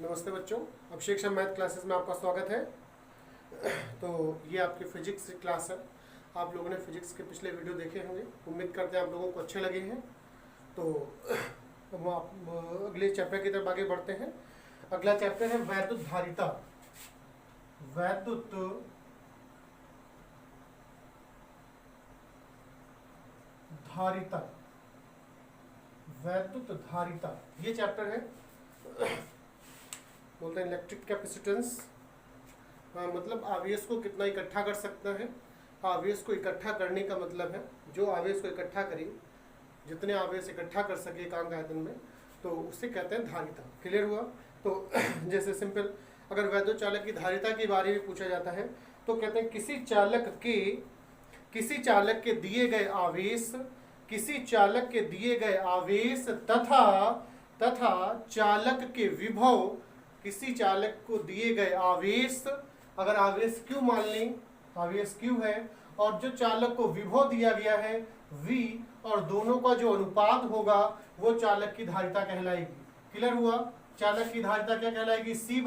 नमस्ते बच्चों, Abhishek Sharma math classes में आपका स्वागत है। तो ये आपकी फिजिक्स की क्लास है। आप लोगों ने फिजिक्स के पिछले वीडियो देखे होंगे, उम्मीद करते हैं आप लोगों को अच्छे लगे हैं। तो अब आप अगले चैप्टर की तरफ आगे बढ़ते हैं। अगला चैप्टर है वैद्युत धारिता। वैद्युत धारिता, वैद्युत धारिता ये चैप्टर है। बोलते हैं इलेक्ट्रिक कैपेसिटेंस, मतलब आवेश को कितना इकट्ठा कर सकता है। आवेश को इकट्ठा करने का मतलब है जो आवेश को इकट्ठा करे, जितने आवेश इकट्ठा कर सके एकांक आयतन में, तो उसे कहते हैं धारिता। क्लियर हुआ? तो जैसे सिंपल, अगर वैद्युत चालक की धारिता के बारे में पूछा जाता है तो कहते हैं किसी चालक के दिए गए आवेश, किसी चालक के दिए गए आवेश तथा चालक के विभव, किसी चालक को दिए गए आवेश, अगर आवेश Q मान लें, आवेश Q है, और जो चालक को विभव दिया गया है V, और दोनों का जो अनुपात होगा वो चालक की धारिता कहलाएगी। क्लियर हुआ? चालक की धारिता क्या कहलाएगी? C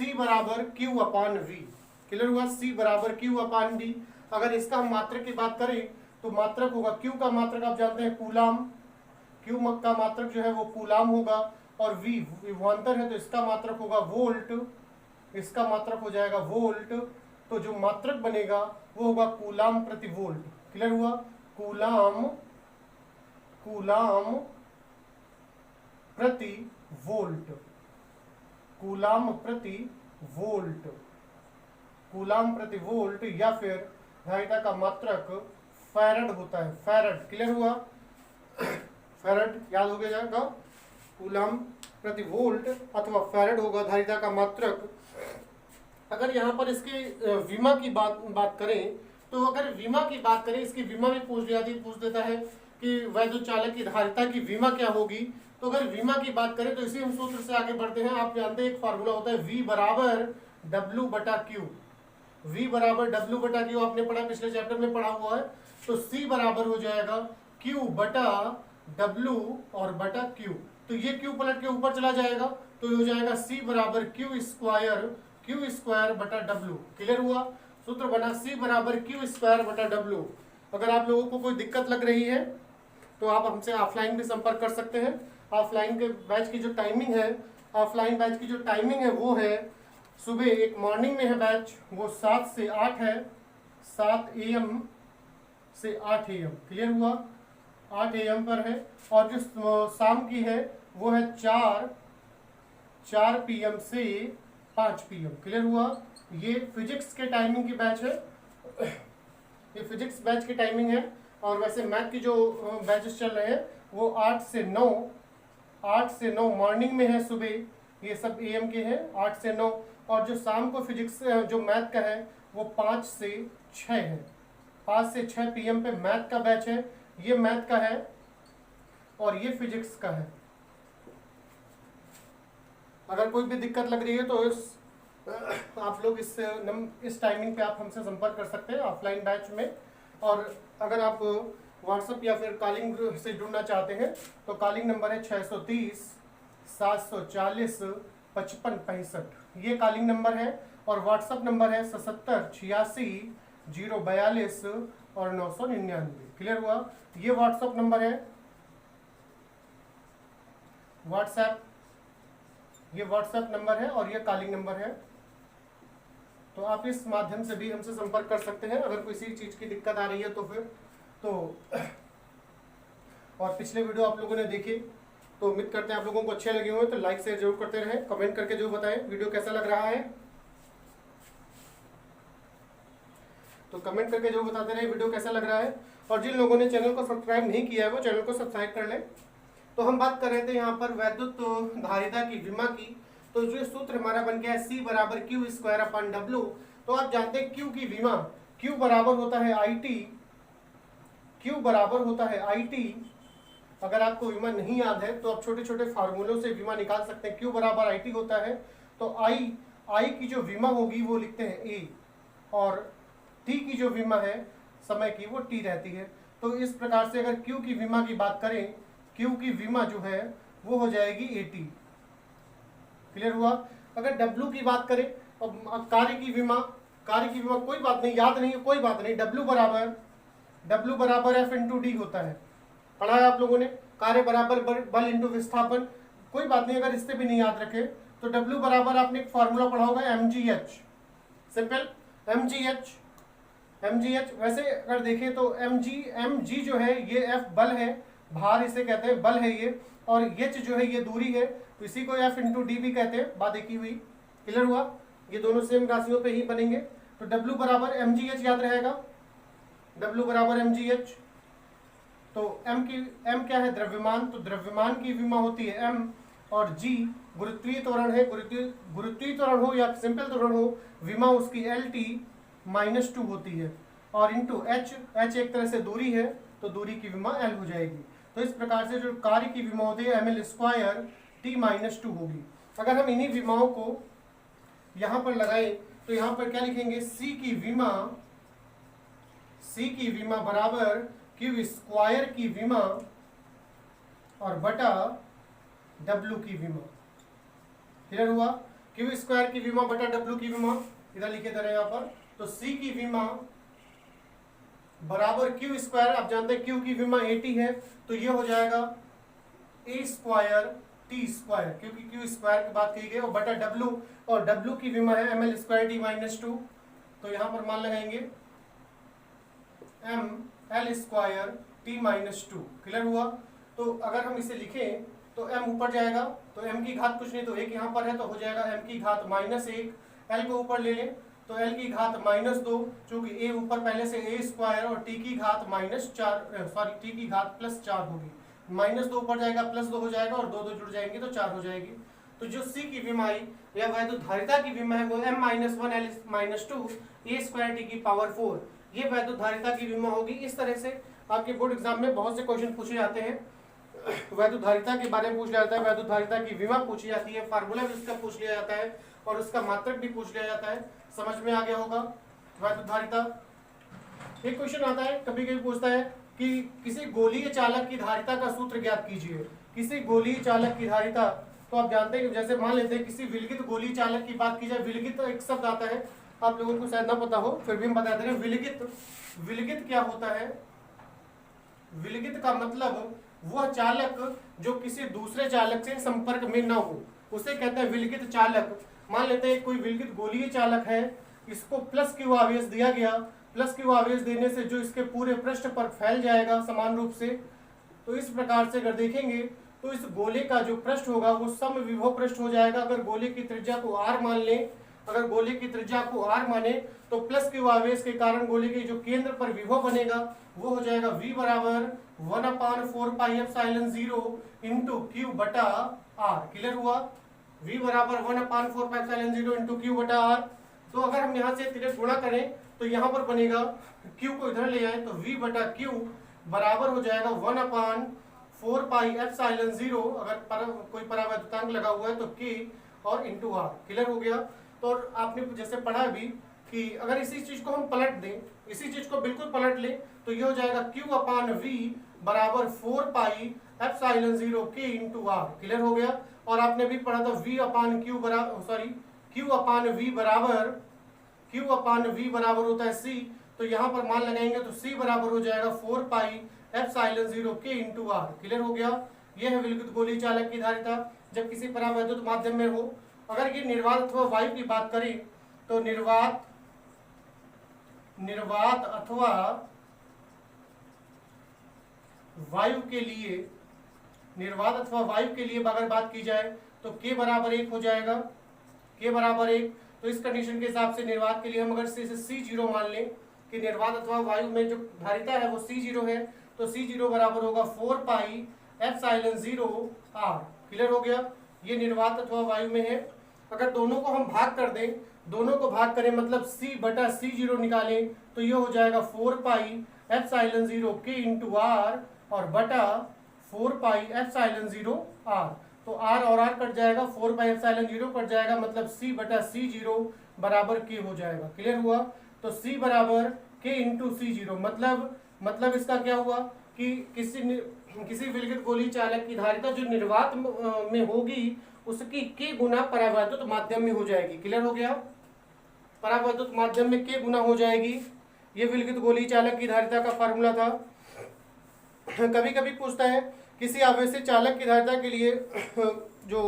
बराबर Q अपान V। क्लियर हुआ? C बराबर Q अपान V। अगर इसका हम मात्रक की बात करें तो मात्रक होगा, Q का मात्रक आप जानते हैं कूलाम, Q का मात्रक जो है वो कूलाम होगा, और V विभवांतर है तो इसका मात्रक होगा वोल्ट, इसका मात्रक हो जाएगा वोल्ट। तो जो मात्रक बनेगा वो होगा कूलाम प्रति वोल्ट। क्लियर हुआ? कूलाम प्रति वोल्ट, कूलाम प्रति वोल्ट, कूलाम प्रति वोल्ट, या फिर धारिता का मात्रक फैरड होता है, फैरड। क्लियर हुआ? फैरड याद हो गया जाएगा, कूलाम प्रति वोल्ट अथवा फैरड होगा धारिता का मात्रक। अगर यहाँ पर इसके विमा की बात करें तो अगर विमा की बात करें, इसकी विमा भी पूछ देता है कि वैद्युत चालक की धारिता की विमा क्या होगी। तो अगर विमा की बात करें तो इसी हम सूत्र से आगे बढ़ते हैं। आप जानते हैं एक फार्मूला होता है V बराबर W बटा Q। V बराबर W बटा Q आपने पढ़ा, पिछले चैप्टर में पढ़ा हुआ है। तो C बराबर हो जाएगा Q बटा W और बटा Q। तो ये Q पलट के ऊपर चला जाएगा तो हो जाएगा C बराबर Q स्क्वायर बटा W। क्लियर हुआ? सूत्र बना C बराबर Q स्क्वायर बटा W। अगर आप लोगों को कोई दिक्कत लग रही है तो आप हमसे ऑफलाइन भी संपर्क कर सकते हैं। ऑफलाइन के बैच की जो टाइमिंग है, ऑफलाइन बैच की जो टाइमिंग है वो है सुबह, एक मॉर्निंग में है बैच, वो 7 से 8 है, 7 AM से 8 AM। क्लियर हुआ? 8 AM पर है। और जो शाम की है वो है 4 PM से 5 PM। क्लियर हुआ? ये फिजिक्स के टाइमिंग की बैच है, ये फिजिक्स बैच की टाइमिंग है। और वैसे मैथ की जो बैचेस चल रहे हैं वो 8 से 9 मॉर्निंग में है सुबह, ये सब AM के हैं 8 से 9। और जो शाम को फिजिक्स जो मैथ का है वो 5 से 6 है, 5 से 6 PM पे मैथ का बैच है। ये मैथ का है और ये फिजिक्स का है। अगर कोई भी दिक्कत लग रही है तो आप लोग इस टाइमिंग पे आप हमसे संपर्क कर सकते हैं ऑफलाइन बैच में। और अगर आप व्हाट्सएप या फिर कॉलिंग से जुड़ना चाहते हैं तो कॉलिंग नंबर है 630 740 5565, ये कॉलिंग नंबर है। और व्हाट्सएप नंबर है 77 86 042 और 999। क्लियर हुआ? ये व्हाट्सएप नंबर है, ये व्हाट्सएप नंबर है और ये कॉलिंग नंबर है। तो आप इस माध्यम से भी हमसे संपर्क कर सकते हैं अगर किसी चीज़ की दिक्कत आ रही है तो फिर तो। और पिछले वीडियो आप लोगों ने देखे तो उम्मीद करते हैं आप लोगों को अच्छे लगे हुए, तो लाइक शेयर जरूर करते रहें, कमेंट करके जो बताएं वीडियो कैसा लग रहा है। तो कमेंट करके जो बताते रहे वीडियो कैसा लग रहा है। और जिन लोगों ने चैनल को सब्सक्राइब नहीं किया है वो चैनल को सब्सक्राइब कर लें। तो हम बात कर रहे थे यहाँ पर वैद्युत धारिता की विमा की। तो जो सूत्र हमारा बन गया है C बराबर Q स्क्वायर अपान W। तो आप जानते हैं Q की विमा, Q बराबर होता है IT, Q बराबर होता है IT। अगर आपको विमा नहीं याद है तो आप छोटे छोटे फार्मूलों से विमा निकाल सकते हैं। Q बराबर IT होता है तो I की जो विमा होगी वो लिखते हैं A, और T की जो विमा है समय की वो T रहती है। तो इस प्रकार से अगर Q की विमा की बात करें, Q की विमा जो है वो हो जाएगी 80। क्लियर हुआ। अगर W की बात करें और कार्य की विमा कोई बात नहीं, याद नहीं है कोई बात नहीं, W बराबर F इंटू डी होता है, पढ़ा है आप लोगों ने। कार्य बराबर बल इंटू विस्थापन, कोई बात नहीं अगर इससे भी नहीं याद रखे तो W बराबर आपने एक फॉर्मूला पढ़ा होगा mgh, सिंपल mgh। वैसे अगर देखें तो mg जो है ये F बल है, भार इसे कहते हैं, बल है ये, और h जो है ये दूरी है, तो इसी को F इंटू डी भी कहते हैं, बात एक ही हुई। क्लियर हुआ, ये दोनों सेम राशियों पे ही बनेंगे। तो W बराबर mgh याद रहेगा, W बराबर mgh। तो m क्या है, द्रव्यमान, तो द्रव्यमान की विमा होती है m, और g गुरुत्वीय त्वरण है, गुरुत्वीय त्वरण हो या सिंपल त्वरण हो, विमा उसकी LT-2 होती है, और इंटू h एक तरह से दूरी है तो दूरी की विमा L हो जाएगी। तो इस प्रकार से जो कार्य की विमा होती है ml² T-2 होगी। अगर हम इन्हीं विमाओं को यहाँ पर लगाएं तो यहाँ पर क्या लिखेंगे, C की विमा बराबर Q² की विमा और बटा W की विमा। क्लियर हुआ, Q² की विमा बटा W की विमा, इधर लिखे दे रहे हैं यहाँ पर। तो C की विमा बराबर Q², आप जानते हैं Q की विमा 80 है, तो ये हो जाएगा A² T², क्योंकि Q² की बात की गई, और बटा W, और W की विमा है ml² T-2, तो यहाँ पर मान लगाएंगे ml² T-2। क्लियर हुआ। तो अगर हम इसे लिखें तो m ऊपर जाएगा, तो m की घात कुछ नहीं तो 1 यहाँ पर है, तो हो जाएगा m की घात -1, l को ऊपर ले लें तो l की घात -2, चूंकि a ऊपर पहले से A² और t की घात t की घात +4 होगी, -2 ऊपर जाएगा +2 हो जाएगा, और 2 जुड़ जाएंगे तो 4 हो जाएगी। तो जो C की विमा आई या वैद्युतधारिता की विमा है वो m-1l-2 A²T⁴, ये वैद्युतधारिता की विमा होगी। इस तरह से आपके बोर्ड एग्जाम में बहुत से क्वेश्चन पूछे जाते हैं, वैद्युतधारिता के बारे में पूछ लिया जाता है, वैद्युतधारिता की विमा पूछी जाती है, फार्मूला भी उसका पूछ लिया जाता है, और उसका मात्रक भी पूछ लिया जाता है। समझ में आ गया होगा वैद्युतधारिता। एक क्वेश्चन आता है, कभी कभी पूछता है कि किसी गोलीय चालक की धारिता का सूत्र ज्ञात कीजिए। किसी गोलीय चालक की धारिता, तो आप जानते हैं कि जैसे मान लेते हैं किसी विलगित गोलीय चालक की बात की जाए, विलगित एक शब्द आता है, आप लोगों को शायद ना पता हो, फिर भी हम बता दे रहे हैं। विलगित क्या होता है, विलगित का मतलब वह चालक जो किसी दूसरे चालक से संपर्क में न हो, उसे कहते हैं विलगित चालक। मान लेते हैं कोई विलगित गोलीय चालक है, इसको +Q आवेश दिया गया, +Q आवेश देने से जो इसके पूरे पृष्ठ पर फैल जाएगा समान रूप से, तो इस प्रकार से अगर देखेंगे तो इस गोले का जो पृष्ठ होगा वो समविभव पृष्ठ हो जाएगा। अगर गोले की त्रिज्या को r मान लें, अगर गोले की त्रिज्या को r माने तो +Q आवेश के कारण गोले के जो केंद्र पर विभव बनेगा वो हो जाएगा V बराबर 1/4πε0 इंटू Q बटा R। क्लियर हुआ, V बराबर 1/4πε0 इंटू Q बटा R। तो अगर हम यहाँ से तिरक गुणा करें तो यहाँ पर बनेगा, Q को इधर ले आए तो V बटा Q बराबर हो जाएगा 1/4πε0, अगर कोई परावैद्युतांक लगा हुआ है तो K और इंटू R। क्लियर हो गया। तो आपने जैसे पढ़ा भी कि अगर इसी चीज को हम पलट दें, इसी चीज को बिल्कुल पलट लें तो ये हो जाएगा Q/V बराबर 4πε0 K इंटू R। क्लियर हो गया। और आपने भी पढ़ा था Q/V बराबर होता है C, तो यहाँ पर मान लगाएंगे तो C बराबर हो जाएगा 4πε0 K इंटू R। क्लियर हो गया। यह है विलगित गोलीय चालक की धारिता जब किसी परावैद्युत माध्यम में हो। अगर ये निर्वात अथवा वायु की बात करें तो निर्वात अथवा वायु के लिए अगर बात की जाए तो K बराबर 1 हो जाएगा, K बराबर 1। तो इस कंडीशन के हिसाब से निर्वात के लिए हम अगर C0 मान लें कि निर्वात अथवा वायु में जो धारिता है वो C0 है, तो C0 बराबर होगा 4πε0 R। क्लियर हो गया, ये निर्वात अथवा वायु में है। अगर दोनों को हम भाग कर दें, दोनों को भाग करें मतलब C बटा C0 निकालें तो ये हो जाएगा 4πε0 K इंटू R और बटा 4πε0 R। तो R और R कट जाएगा, 4πε0 कट जाएगा, मतलब C बटा C0 बराबर K हो जाएगा। क्लियर हुआ। तो C बराबर K इंटू C0, मतलब इसका क्या हुआ कि किसी विलगित गोलीय चालक की धारिता जो निर्वात में होगी उसकी के गुना परावैद्युत माध्यम में हो जाएगी। क्लियर हो गया? परावैद्युत माध्यम में के गुना हो जाएगी। ये विलगित गोलीय चालक की धारिता का फार्मूला था। कभी कभी पूछता है किसी आवेशित चालक की धारिता के लिए जो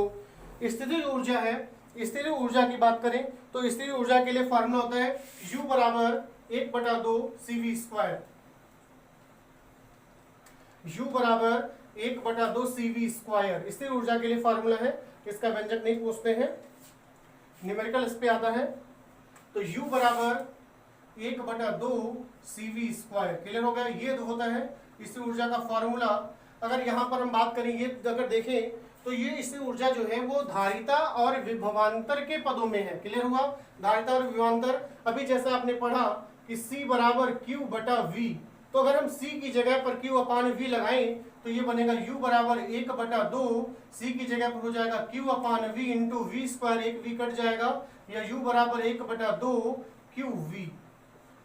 स्थितिज ऊर्जा है, स्थिर ऊर्जा की बात करें तो स्थिर ऊर्जा के लिए फार्मूला होता है U बराबर 1/2 CV²। U बराबर 1/2 CV²। स्थिर ऊर्जा के लिए फार्मूला है, इसका व्यंजक नहीं पूछते हैं, न्यूमेरिकल इस पे आता है। तो U बराबर 1/2 CV²। क्लियर हो गया? ये होता है स्थिर ऊर्जा का फॉर्मूला। अगर यहाँ पर हम बात करें, ये अगर देखें तो ये स्थिर ऊर्जा जो है वो धारिता और विभवांतर के पदों में है। क्लियर हुआ? धारिता और विभवांतर। अभी जैसा आपने पढ़ा कि C बराबर Q/V, तो अगर हम C की जगह पर Q/V लगाएं तो ये बनेगा U बराबर 1/2, C की जगह पर हो जाएगा Q/V इंटू V², एक V कट जाएगा, या U बराबर 1/2 QV।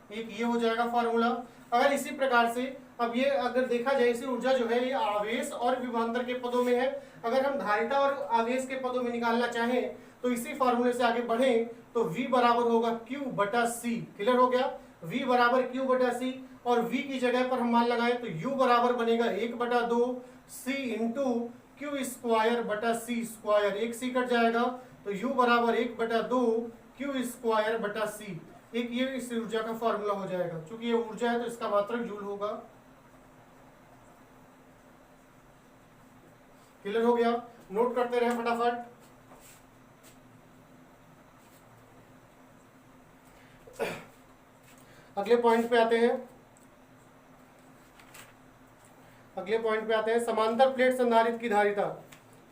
एक ये हो जाएगा फॉर्मूला। अगर इसी प्रकार से अब ये अगर देखा जाए, इसी ऊर्जा जो है ये आवेश और विभवांतर के पदों में है। अगर हम धारिता और आवेश के पदों में निकालना चाहें तो इसी फॉर्मूले से आगे बढ़ें तो V बराबर होगा Q/C। क्लियर हो गया? V बराबर Q/C, और V की जगह पर हम मान लगाए तो U बराबर बनेगा 1/2 C इंटू Q²/C², एक C कट जाएगा, तो U बराबर 1/2 Q²/C। एक ये इस ऊर्जा का फॉर्मूला हो जाएगा। क्योंकि ये ऊर्जा है तो इसका मात्रक जूल होगा। क्लियर हो गया? नोट करते रहे फटाफट। अगले पॉइंट पे आते हैं। अगले पॉइंट पे आते हैं, समांतर प्लेट संधारित्र की धारिता।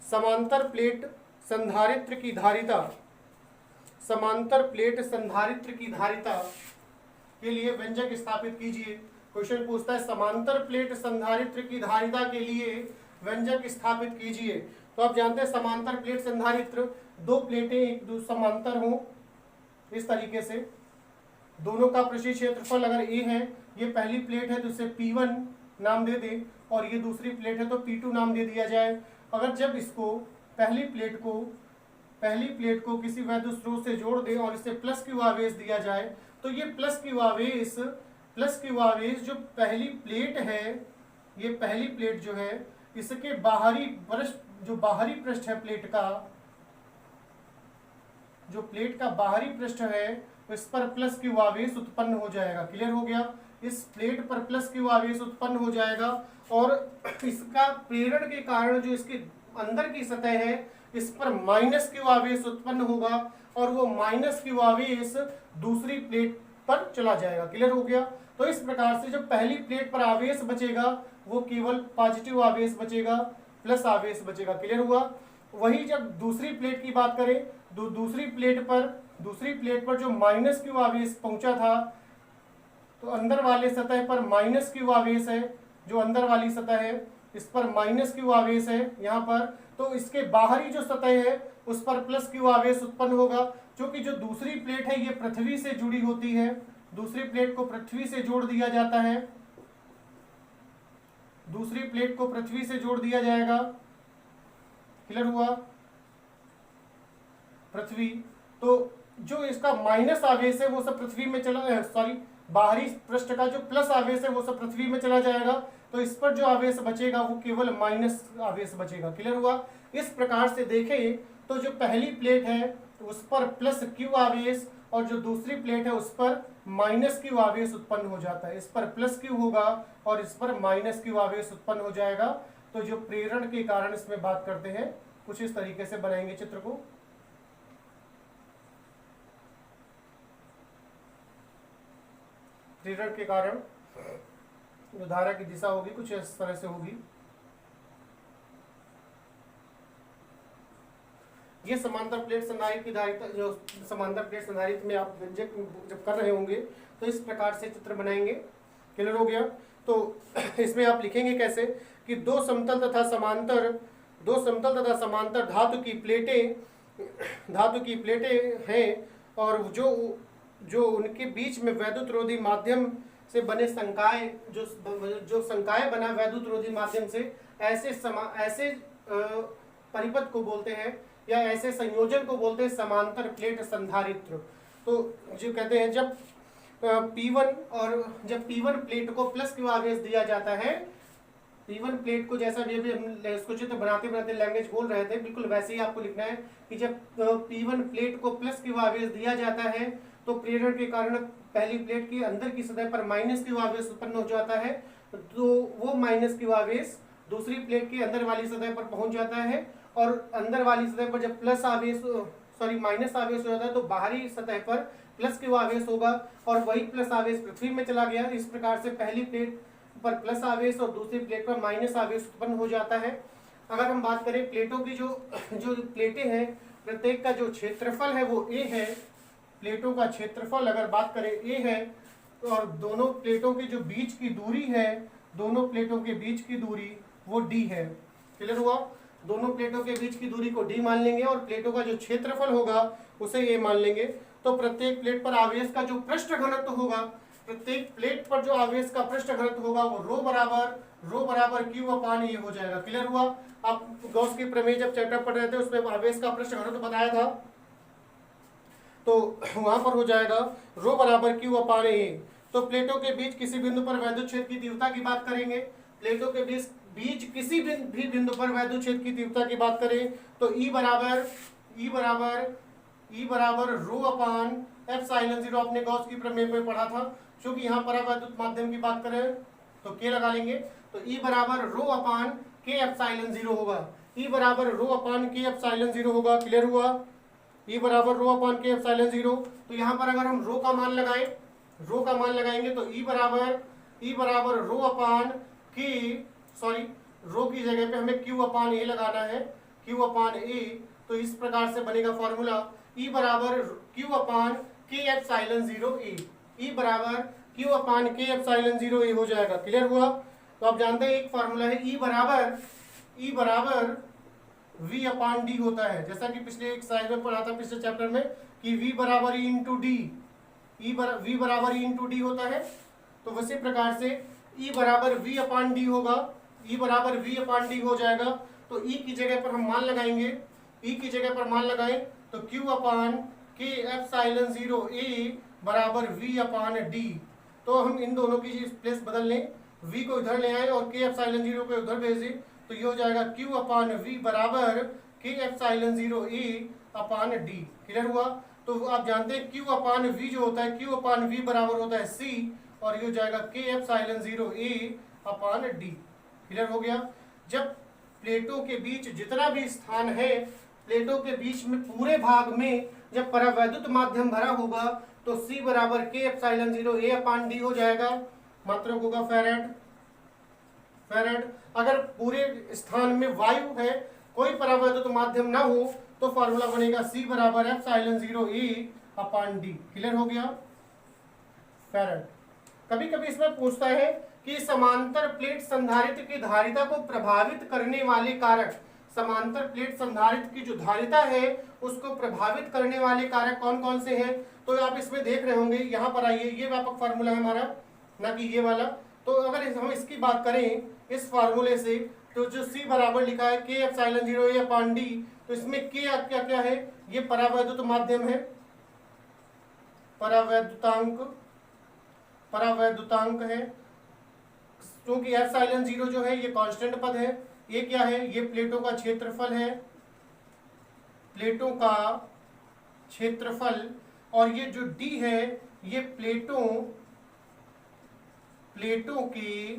समांतर प्लेट संधारित्र की धारिता, समांतर प्लेट संधारित्र की धारिता के लिए व्यंजक स्थापित कीजिए। क्वेश्चन पूछता है समांतर प्लेट संधारित्र की धारिता के लिए व्यंजक स्थापित कीजिए। तो आप जानते हैं समांतर प्लेट संधारित्र, दो प्लेटें एक दूसरे समांतर हो इस तरीके से, दोनों का प्रशिक्षित क्षेत्रफल अगर A है, ये पहली प्लेट है तो इसे P1 नाम दे दें, और ये दूसरी प्लेट है तो P2 नाम दे दिया जाए। अगर जब इसको पहली प्लेट को किसी वैद्युत स्रोत से जोड़ दें और इसे प्लस क्यू आवेश दिया जाए, तो ये प्लस क्यू आवेश जो पहली प्लेट है, ये पहली प्लेट जो है इसके बाहरी पृष्ठ, जो बाहरी पृष्ठ है प्लेट का, जो प्लेट का बाहरी पृष्ठ है इस पर प्लस क्यू आवेश उत्पन्न हो जाएगा। क्लियर हो गया? इस प्लेट पर प्लस क्यू आवेश उत्पन्न हो जाएगा, और इसका प्रेरण के कारण जो इसके अंदर की सतह है इस पर माइनस क्यू आवेश उत्पन्न होगा, और वो माइनस क्यू आवेश दूसरी प्लेट पर चला जाएगा। क्लियर हो गया? तो इस प्रकार से जब पहली प्लेट पर आवेश बचेगा वो केवल पॉजिटिव आवेश बचेगा, प्लस आवेश बचेगा। क्लियर हुआ? वही जब दूसरी प्लेट की बात करें, दूसरी प्लेट पर जो माइनस क्यू आवेश पहुंचा था, तो अंदर वाले सतह पर माइनस क्यू आवेश है, जो अंदर वाली सतह है इस पर माइनस क्यू आवेश है यहाँ पर, तो इसके बाहरी जो सतह है उस पर प्लस क्यू आवेश उत्पन्न होगा। क्योंकि जो दूसरी प्लेट है ये पृथ्वी से जुड़ी होती है, दूसरी प्लेट को पृथ्वी से जोड़ दिया जाता है, दूसरी प्लेट को पृथ्वी से जोड़ दिया जाएगा। क्लियर हुआ? पृथ्वी, तो जो इसका माइनस आवेश है वो सब पृथ्वी में चला, सॉरी बाहरी पृष्ठ का जो प्लस आवेश है वो सब पृथ्वी में चला जाएगा, तो इस पर जो आवेश बचेगा वो केवल माइनस आवेश बचेगा। क्लियर हुआ? इस प्रकार से देखें तो जो पहली प्लेट है उस पर प्लस क्यू आवेश, और जो दूसरी प्लेट है उस पर माइनस क्यू आवेश उत्पन्न हो जाता है। इस पर प्लस क्यू होगा और इस पर माइनस क्यू आवेश उत्पन्न हो जाएगा। तो जो प्रेरण के कारण इसमें बात करते हैं, कुछ इस तरीके से बनाएंगे चित्र को। प्रेरण के कारण जो धारा की दिशा होगी कुछ इस तरह से होगी। ये समांतर प्लेट संधारित्र की धारिता, जो समांतर प्लेट संधारित्र में आप व्यंजक जब कर रहे होंगे तो इस प्रकार से चित्र बनाएंगे। क्लियर हो गया? तो इसमें आप लिखेंगे कैसे कि दो समतल तथा समांतर धातु की प्लेटें हैं, और जो उनके बीच में वैद्युत रोधी माध्यम से बने संकाय, जो संकाय बना वैद्युत रोधी माध्यम से, ऐसे परिपथ को बोलते हैं या ऐसे संयोजन को बोलते हैं समांतर प्लेट संधारित्र। तो जो कहते हैं जब P1 और जब P1 प्लेट को प्लस क्यू आवेश दिया जाता है, P1 प्लेट को जैसा भी हम इसको चित्र बनाते बनाते लैंग्वेज बोल रहे थे, बिल्कुल वैसे ही आपको लिखना है कि जब P1 प्लेट को प्लस क्यू आवेश दिया जाता है तो प्रेरण के कारण पहली प्लेट की अंदर की सतह पर माइनस क्यू आवेश उत्पन्न हो जाता है, तो वो माइनस क्यू आवेश दूसरी प्लेट के अंदर वाली सतह पर पहुंच जाता है, और अंदर वाली सतह पर जब माइनस आवेश हो जाता है तो बाहरी सतह पर प्लस क्यू आवेश होगा, और वही प्लस आवेश पृथ्वी में चला गया। इस प्रकार से पहली प्लेट पर प्लस आवेश और दूसरी प्लेट पर माइनस आवेश उत्पन्न हो जाता है। अगर हम बात करें प्लेटों की जो प्लेटें हैं, प्रत्येक का जो क्षेत्रफल है वो A है। प्लेटों का क्षेत्रफल अगर बात करें A है, और दोनों प्लेटों के जो बीच की दूरी है, दोनों प्लेटों के बीच की दूरी वो D है। क्लियर हुआ? दोनों प्लेटों के बीच की दूरी को D मान लेंगे और प्लेटों का जो क्षेत्रफल होगा उसे A मान लेंगे। तो प्रत्येक प्लेट पर आवेश का जो पृष्ठ घनत्व होगा, प्रत्येक प्लेट पर जो आवेश का पृष्ठ घनत्व होगा वो रो बराबर Q अपान A हो जाएगा। क्लियर हुआ? आप गॉस की प्रमेय जब चैप्टर पढ़ रहे थे उसमें आवेश का पृष्ठ घनत्व बताया था, तो वहां पर हो जाएगा रो बराबर Q अपान A। तो प्लेटों के बीच किसी बिंदु पर वैद्युत क्षेत्र की तीव्रता की बात करेंगे। प्लेटों के बीच किसी भी बिंदु पर वैद्युत क्षेत्र की तीव्रता की बात करें तो E बराबर रो अपान एप्सिलॉन 0 आपने गॉस की प्रमेय में पढ़ा था। क्योंकि यहाँ परावैद्युत माध्यम की बात करें तो K लगा लेंगे, तो E बराबर रो अपान K एप्सिलॉन 0 होगा। E बराबर रो अपान K एप्सिलॉन 0 होगा। क्लियर हुआ? E बराबर रो अपान K एप्सिलॉन 0। तो यहाँ पर अगर हम रो का मान लगाएंगे तो E बराबर रो अपान रो की जगह पे हमें Q अपान A लगाना है, Q अपान A। तो इस प्रकार से बनेगा फॉर्मूला E बराबर Q upon K epsilon 0 A। E बराबर Q upon K epsilon 0 A हो जाएगा। क्लियर हुआ? तो आप जानते हैं एक फॉर्मूला है E बराबर V अपान D होता है, जैसा कि पिछले एक स्लाइड में पढ़ा था पिछले चैप्टर में कि V बराबर E इंटू डी, V बराबर E इंटू डी होता है। तो उसी प्रकार से E बराबर V अपान डी होगा, E बराबर V अपान डी हो जाएगा। तो E की जगह पर हम मान लगाएंगे, E की जगह पर मान लगाएं तो Q upon K epsilon 0 A बराबर V अपान D। तो हम इन दोनों की प्लेस बदल लें, V को इधर ले आए और K एप्सिलॉन 0 को उधर भेज दें, तो ये हो जाएगा Q अपान V बराबर K epsilon 0 A upon D। Clear हुआ? तो आप जानते हैं Q अपान V जो होता है, Q अपान V बराबर होता है C, और ये हो जाएगा K epsilon 0 A upon D। Clear हो गया? जब प्लेटों के बीच जितना भी स्थान है, प्लेटों के बीच में पूरे भाग में जब परावैद्युत माध्यम भरा होगा तो C बराबर K epsilon 0 A upon D हो जाएगा। मात्रक होगा फैराड। अगर पूरे स्थान में वायु है, कोई परावैद्युत माध्यम ना हो, तो फॉर्मूला बनेगा C बराबर epsilon 0 A upon D। Clear हो गया? फैराड। कभी कभी इसमें पूछता है कि समांतर प्लेट संधारित्र की धारिता को प्रभावित करने वाले कारक, समांतर प्लेट संधारित्र की जो धारिता है उसको प्रभावित करने वाले कारक कौन कौन से हैं। तो आप इसमें देख रहे होंगे, यहाँ पर आइए, ये व्यापक फार्मूला है हमारा, ना कि ये वाला। तो अगर हम इसकी बात करें इस फार्मूले से, तो जो C बराबर लिखा है K epsilon 0 A upon D, तो इसमें K क्या क्या है? ये परावैद्युत माध्यम है, परावैद्युतांक है, क्योंकि एप्सिलॉन 0 जो है ये कांस्टेंट पद है। ये क्या है? ये प्लेटों का क्षेत्रफल है, प्लेटों का क्षेत्रफल। और ये जो D है ये प्लेटों के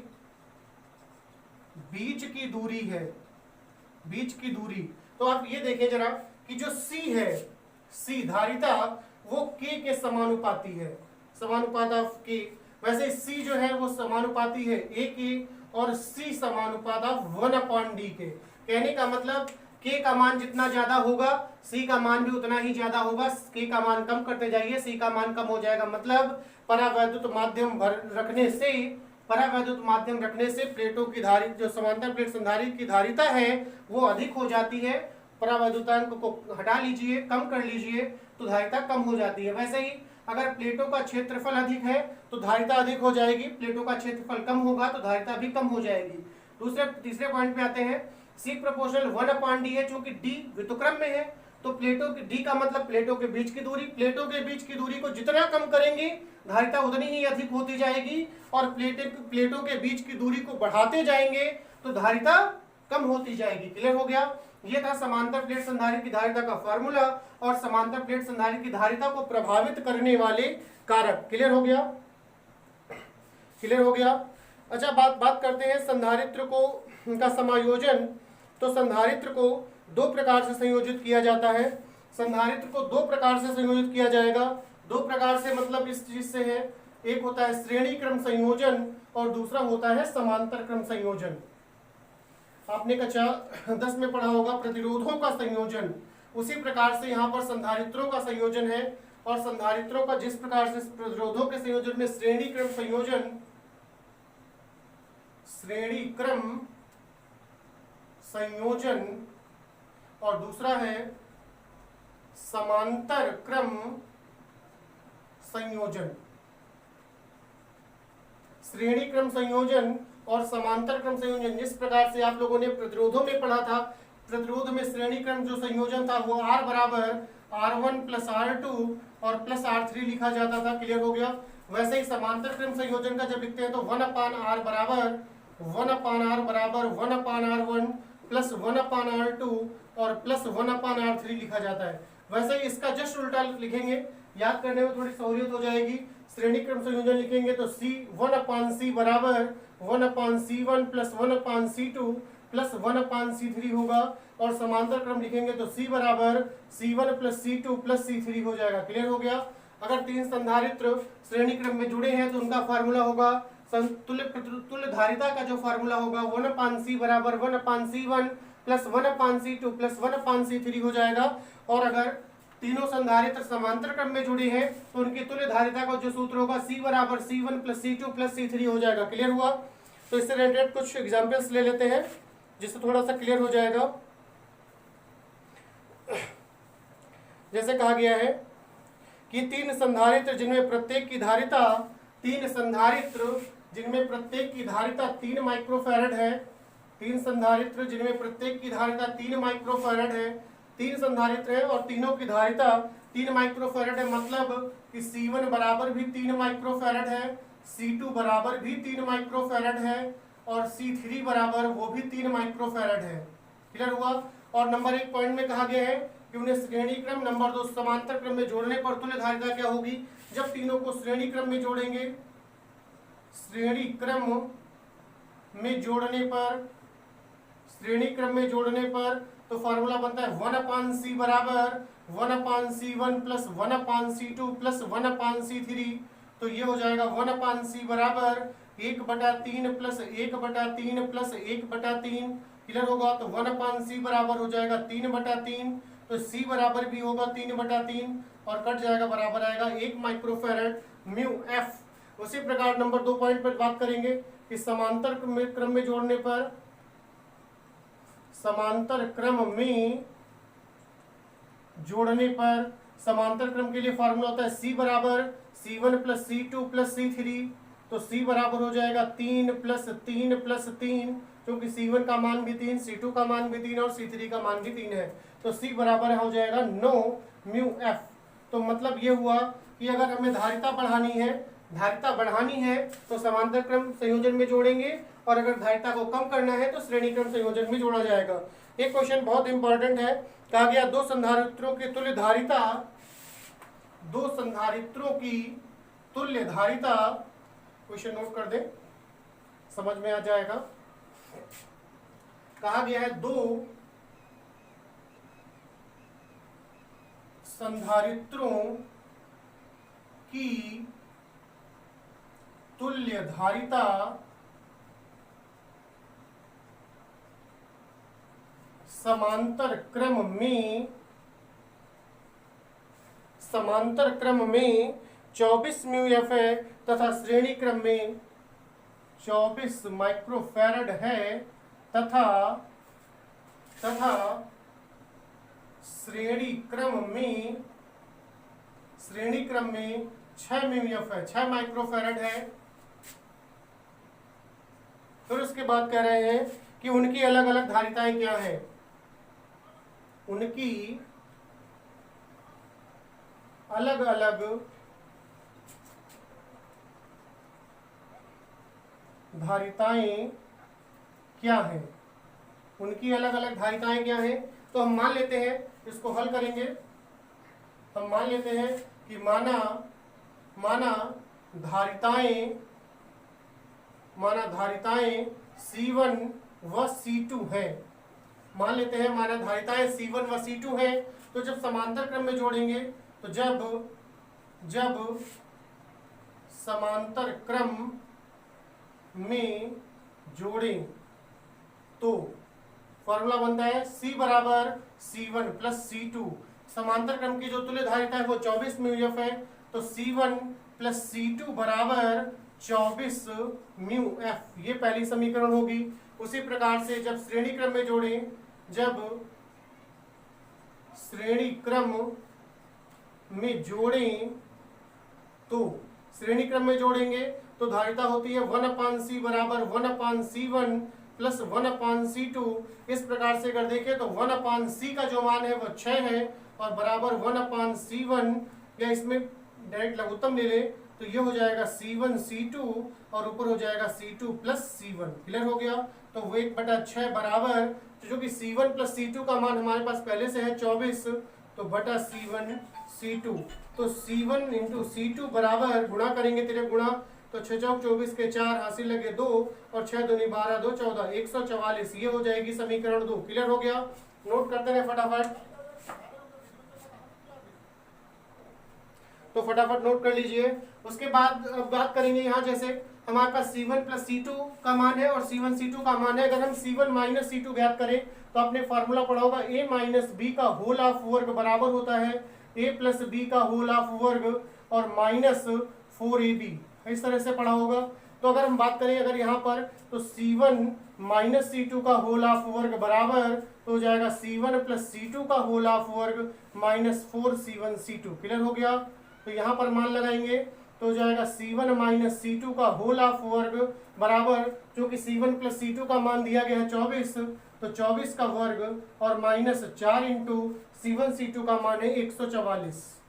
बीच की दूरी है, बीच की दूरी। तो आप ये देखें जरा कि जो C है, C धारिता, वो K के समानुपाती है, समानुपात K। वैसे C जो है वो समानुपाती है A के, और C समानुपात 1 अपान D के। कहने का मतलब K का मान जितना ज्यादा होगा C का मान भी उतना ही ज्यादा होगा। K का मान कम करते जाइए, C का मान कम हो जाएगा। मतलब परावैद्युत माध्यम रखने से प्लेटों की धारिता, जो समांतर प्लेट संधारित्र की धारिता है वो अधिक हो जाती है। परावैद्युतांक को हटा लीजिए, कम कर लीजिए, तो धारिता कम हो जाती है। वैसे ही अगर प्लेटों का क्षेत्रफल अधिक है तो धारिता अधिक हो जाएगी, प्लेटों का क्षेत्रफल कम होगा तो धारिता भी कम हो जाएगी। तीसरे पॉइंट पे आते हैं सी प्रोपोर्शनल 1/d है, चूंकि डी व्युत्क्रम में है तो प्लेटों की डी का मतलब प्लेटों के बीच की दूरी, प्लेटों के बीच की दूरी को जितना कम करेंगे धारिता उतनी ही अधिक होती जाएगी, और प्लेटों के बीच की दूरी को बढ़ाते जाएंगे तो धारिता कम होती जाएगी। क्लियर हो गया? ये था समांतर प्लेट संधारित्र की धारिता का फार्मूला और समांतर प्लेट संधारित्र की धारिता को प्रभावित करने वाले कारक। क्लियर हो गया? क्लियर हो गया? अच्छा, बात करते हैं संधारित्र को का समायोजन। तो संधारित्र को दो प्रकार से संयोजित किया जाता है। संधारित्र को दो प्रकार से संयोजित किया जाएगा। दो प्रकार से मतलब इस चीज से है, एक होता है श्रेणी क्रम संयोजन और दूसरा होता है समांतर क्रम संयोजन। आपने कक्षा 10 में पढ़ा होगा प्रतिरोधों का संयोजन, उसी प्रकार से यहाँ पर संधारित्रों का संयोजन है। और संधारित्रों का जिस प्रकार से प्रतिरोधों के संयोजन में श्रेणी क्रम संयोजन, श्रेणी क्रम संयोजन और दूसरा है समांतर क्रम संयोजन। श्रेणी क्रम संयोजन और समांतर क्रम संयोजन जिस प्रकार से आप लोगों ने प्रतिरोधों में पढ़ा था, प्रतिरोध में श्रेणी क्रम जो संयोजन था वो R बराबर R1 प्लस R2 और प्लस R3 लिखा जाता था। क्लियर हो गया? वैसे ही समांतर क्रम संयोजन का जब लिखते हैं तो 1/R बराबर 1/R बराबर 1/R1 प्लस 1/R2 और प्लस 1/R3 लिखा जाता है। वैसे ही इसका जस्ट उल्टा लिखेंगे, याद करने में थोड़ी सहूलियत हो जाएगी। श्रेणी क्रम संयोजन लिखेंगे तो C1/C बराबर 1/C1 plus 1/C2 plus 1/C3 होगा, और समांतर क्रम लिखेंगे तो C बराबर C1 plus C2 plus C3 हो जाएगा। क्लियर हो गया? अगर तीन संधारित्र श्रेणी क्रम में जुड़े हैं तो उनका फार्मूला होगा तुल्य धारिता का जो फार्मूला होगा 1/C बराबर 1/C1 plus 1/C2 plus 1/C3 हो जाएगा। और अगर तीनों संधारित्र समांतर क्रम में जुड़े हैं तो उनकी तुल्य धारिता का जो सूत्र होगा C बराबर C1 plus C2 plus C3 हो जाएगा। क्लियर हुआ? तो इससे रिलेटेड कुछ एग्जाम्पल्स ले लेते हैं जिससे थोड़ा सा क्लियर हो जाएगा। जैसे कहा गया है कि तीन संधारित्र जिनमें प्रत्येक की धारिता 3 माइक्रोफैरड है। 3 संधारित्र जिनमें प्रत्येक की धारिता 3 माइक्रोफैरड है। 3 संधारित्र है और तीनों की धारिता 3 माइक्रोफैरड है, मतलब कि C1 बराबर भी 3 माइक्रोफैरड है, C2 बराबर भी 3 माइक्रोफैरड है और C3 बराबर वो भी 3 माइक्रोफैरड है। क्लियर हुआ? और नंबर 1 पॉइंट में कहा गया है कि उन्हें श्रेणी क्रम, नंबर 2 समांतर क्रम में जोड़ने पर तुल्य धारिता क्या होगी? जब तीनों को श्रेणी क्रम में जोड़ेंगे, श्रेणी क्रम में जोड़ने पर तो फॉर्मूला बनता है 1/C बराबर 1/C1 plus 1/C2 plus 1/C3। तो ये हो जाएगा 1/C बराबर 1/3 प्लस 1/3 प्लस 1/3। क्लियर होगा? तो 1/C बराबर हो जाएगा 3/3, तो C बराबर भी होगा 3/3 और कट जाएगा, बराबर आएगा 1 माइक्रोफैरड म्यू F। उसी प्रकार नंबर 2 पॉइंट पर बात करेंगे कि समांतर क्रम में जोड़ने पर, समांतर क्रम में जोड़ने पर समांतर क्रम के लिए फॉर्मूला होता है C बराबर C1 plus C2 plus C3। तो C बराबर हो जाएगा 3 प्लस 3 प्लस 3, क्योंकि C1 का मान भी 3, C2 का मान भी 3 और C3 का मान भी 3 है। तो C बराबर हो जाएगा 9 म्यू F। तो मतलब ये हुआ कि अगर हमें धारिता बढ़ानी है तो समांतर क्रम संयोजन में जोड़ेंगे, और अगर धारिता को कम करना है तो श्रेणी क्रम संयोजन में जोड़ा जाएगा। एक क्वेश्चन बहुत इंपॉर्टेंट है, कहा गया दो संधारित्रों की तुल्य धारिता, क्वेश्चन नोट कर दें, समझ में आ जाएगा। कहा गया है दो संधारित्रों की तुल्य धारिता समांतर क्रम में 24 म्यू F है तथा श्रेणी क्रम में 24 माइक्रोफैरड है तथा श्रेणी क्रम में 6 म्यू F है, 6 माइक्रोफैरड है। फिर उसके बाद कह रहे हैं कि उनकी अलग अलग धारिताएं क्या हैं, उनकी अलग अलग धारिताएं क्या हैं, उनकी अलग अलग धारिताएं क्या हैं। तो हम मान लेते हैं, इसको हल करेंगे, हम मान लेते हैं कि माना धारिताएं C1 व C2 हैं। मान लेते हैं माना धारिताएं C1 व C2 हैं। तो जब समांतर क्रम में जोड़ेंगे, तो जब समांतर क्रम में जोड़ें तो फॉर्मूला बनता है C बराबर C1 प्लस C2। समांतर क्रम की जो तुल्य धारिता है वो 24 म्यू एफ है, तो C1 प्लस C2 बराबर 24 म्यू एफ, ये पहली समीकरण होगी। उसी प्रकार से जब श्रेणी क्रम में जोड़ें, जब श्रेणी क्रम में जोड़ें तो श्रेणी क्रम में जोड़ेंगे तो धारिता होती है 1/C बराबर 1/C1 प्लस 1/C2। इस प्रकार से अगर देखें तो 1/C का जो मान है वो 6 है और बराबर 1/C1, या इसमें डायरेक्ट लघुत्तम ले ले तो ये हो जाएगा C1 C2 और ऊपर हो जाएगा C2 प्लस C1। क्लियर हो गया। तो वो 1/6 बराबर, तो जो कि C1 प्लस C2 का मान हमारे पास पहले से है 24, तो बटा C1 C2, तो C1 इंटू C2 बराबर, गुणा करेंगे तेरे गुणा, तो 6 चौक 24 के 4 हासिल लगे 2 और 6 दूनी 12 2 14 144, ये हो जाएगी समीकरण 2। क्लियर हो गया। नोट करते हैं फटाफट, तो फटाफट नोट कर लीजिए। उसके बाद बात करेंगे यहाँ, जैसे हमारे पास C1 प्लस C2 का मान है और C1 C2 का मान है। अगर हम C1 माइनस C2 ज्ञात करें तो आपने फॉर्मूला पढ़ा होगा A माइनस बी का होल ऑफ वर्ग बराबर होता है A प्लस बी का होल ऑफ वर्ग और माइनस 4AB, इस तरह से पढ़ा होगा। तो अगर हम बात करें अगर यहाँ पर, तो C1 माइनस C2 का होल ऑफ वर्ग बराबर तो हो जाएगा C1 प्लस C2 का होल ऑफ वर्ग माइनस 4C1 C2। क्लियर हो गया। तो यहाँ पर मान लगाएंगे तो हो जाएगा C1 माइनस C2 का होल ऑफ वर्ग बराबर, जो कि C1 प्लस C2 का मान दिया गया है 24, तो 24 का वर्ग और माइनस 4 इंटू C1 C2 का मान है 144।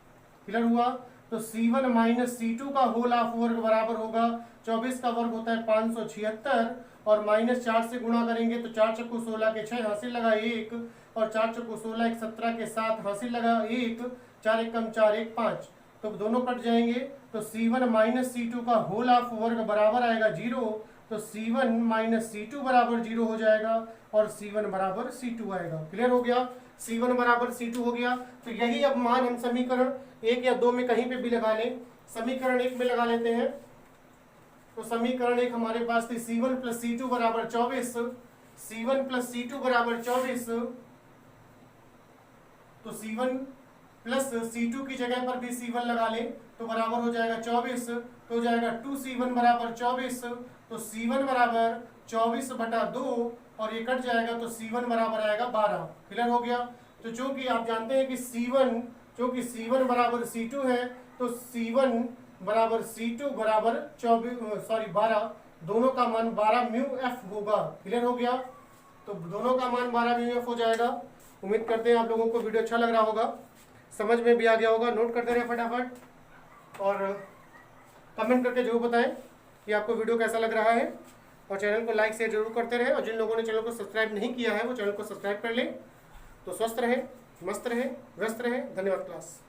क्लियर हुआ। तो C1 माइनस C2 का होल ऑफ वर्ग बराबर होगा 24 का वर्ग होता है 576 और माइनस 4 से गुणा करेंगे तो 4 चक्कू 16 के 6 हासिल लगा 1 और 4 चक्कू 16 1 17 के 7 हासिल लगा 1, 4 1 कम 4 1 5, तो दोनों कट जाएंगे। तो C1 माइनस C2 का होल ऑफ वर्ग बराबर आएगा 0, तो C1 माइनस C2 बराबर 0 हो जाएगा और C1 बराबर C2 आएगा। क्लियर हो गया। C1 बराबर C2 हो गया। तो यही अब मान हम समीकरण 1 या 2 में कहीं पे भी लगा लें। समीकरण 1 में लगा लेते हैं, तो समीकरण 1 हमारे पास थी C1 प्लस C2 बराबर 24, C1 प्लस C2 बराबर 24, तो C1 प्लस C2 की जगह पर भी C1 लगा लें तो बराबर हो जाएगा 24, तो हो जाएगा 2C1 बराबर 24, तो C1 बराबर 24 बटा 2 और ये कट जाएगा तो C1 बराबर आएगा 12। क्लियर हो गया। तो चूंकि आप जानते हैं कि C1 बराबर C2 है, तो C1 बराबर C2 बराबर 12, दोनों का मान 12 म्यू एफ होगा। क्लियर हो गया। तो दोनों का मान 12 म्यू एफ हो जाएगा। उम्मीद करते हैं आप लोगों को वीडियो अच्छा लग रहा होगा, समझ में भी आ गया होगा। नोट करते रहे फटाफट और कमेंट करके जरूर बताएं कि आपको वीडियो कैसा लग रहा है, और चैनल को लाइक शेयर जरूर करते रहें। और जिन लोगों ने चैनल को सब्सक्राइब नहीं किया है वो चैनल को सब्सक्राइब कर लें। तो स्वस्थ रहें, मस्त रहें, व्यस्त रहें। धन्यवाद क्लास।